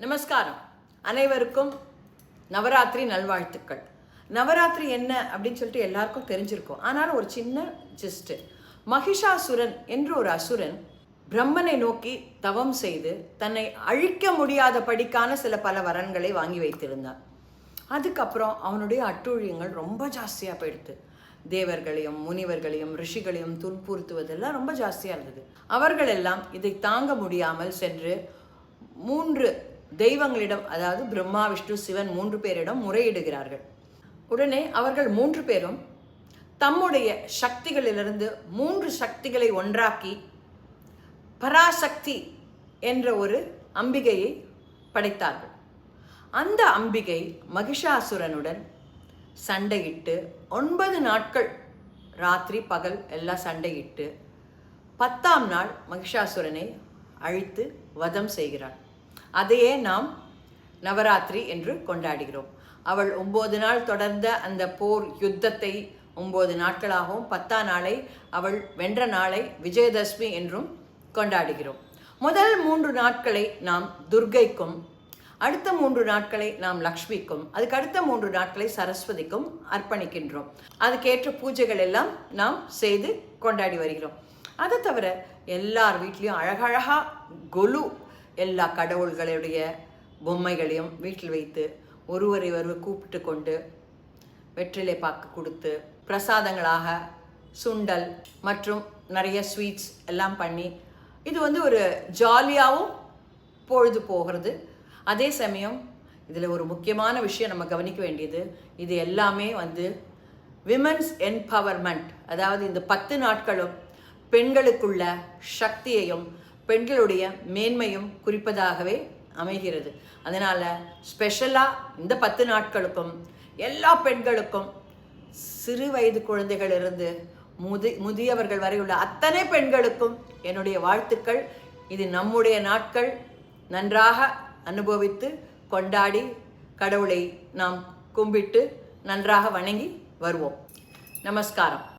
நமஸ்காரம். அனைவருக்கும் நவராத்திரி நல்வாழ்த்துக்கள். நவராத்திரி என்ன அப்படின்னு சொல்லிட்டு எல்லாருக்கும் தெரிஞ்சிருக்கும். ஆனாலும் ஒரு சின்ன ஜிஸ்ட். மகிஷாசுரன் என்ற ஒரு அசுரன் பிரம்மனை நோக்கி தவம் செய்து தன்னை அழிக்க முடியாத படிக்கான பல வரன்களை வாங்கி வைத்திருந்தான். அதுக்கப்புறம் அவனுடைய அட்டூழியங்கள் ரொம்ப ஜாஸ்தியாக போயிடுது. தேவர்களையும் முனிவர்களையும் ரிஷிகளையும் துன்புறுத்துவதெல்லாம் ரொம்ப ஜாஸ்தியாக இருந்தது. அவர்கள் எல்லாம் இதை தாங்க முடியாமல் சென்று 3 தெய்வங்களிடம், அதாவது பிரம்மா விஷ்ணு சிவன் 3 பேரிடம் முறையிடுகிறார்கள். உடனே அவர்கள் 3 பேரும் தம்முடைய சக்திகளிலிருந்து 3 சக்திகளை ஒன்றாக்கி பராசக்தி என்ற ஒரு அம்பிகையை படைத்தார்கள். அந்த அம்பிகை மகிஷாசுரனுடன் சண்டையிட்டு 9 நாட்கள் ராத்திரி பகல் எல்லாம் சண்டையிட்டு 10ஆம் நாள் மகிஷாசுரனை அழித்து வதம் செய்கிறாள். அதையே நாம் நவராத்திரி என்று கொண்டாடுகிறோம். அவள் 9 நாள் தொடர்ந்த அந்த போர் யுத்தத்தை 9 நாட்களாகவும் 10ஆம் நாளை அவள் வென்ற நாளை விஜயதசமி என்றும் கொண்டாடுகிறோம். முதல் 3 நாட்களை நாம் துர்க்கைக்கும், அடுத்த 3 நாட்களை நாம் லக்ஷ்மிக்கும், அதுக்கு அடுத்த 3 நாட்களை சரஸ்வதிக்கும் அர்ப்பணிக்கின்றோம். அதுக்கேற்ற பூஜைகள் எல்லாம் நாம் செய்து கொண்டாடி வருகிறோம். அதை தவிர எல்லார் வீட்லேயும் அழகழகா கொலு எல்லா கடவுள்களுடைய பொம்மைகளையும் வீட்டில் வைத்து ஒருவரை கூப்பிட்டு கொண்டு வெற்றிலை பாக்கு கொடுத்து பிரசாதங்களாக சுண்டல் மற்றும் நிறைய ஸ்வீட்ஸ் எல்லாம் பண்ணி இது ஒரு ஜாலியாகவும் பொழுது போகிறது. அதே சமயம் இதில் ஒரு முக்கியமான விஷயம் நம்ம கவனிக்க வேண்டியது, இது எல்லாமே விமென்ஸ் என்பவர்மெண்ட், அதாவது இந்த 10 நாட்களும் பெண்களுக்குள்ள சக்தியையும் பெண்களுடைய மேன்மையும் குறிப்பதாகவே அமைகிறது. அதனால் ஸ்பெஷலாக இந்த 10 நாட்களுக்கும் எல்லா பெண்களுக்கும் சிறு வயது குழந்தைகளிலிருந்து முதியவர்கள் வரை உள்ள அத்தனை பெண்களுக்கும் என்னுடைய வாழ்த்துக்கள். இது நம்முடைய நாட்கள். நன்றாக அனுபவித்து கொண்டாடி கடவுளை நாம் கும்பிட்டு நன்றாக வணங்கி வருவோம். நமஸ்காரம்.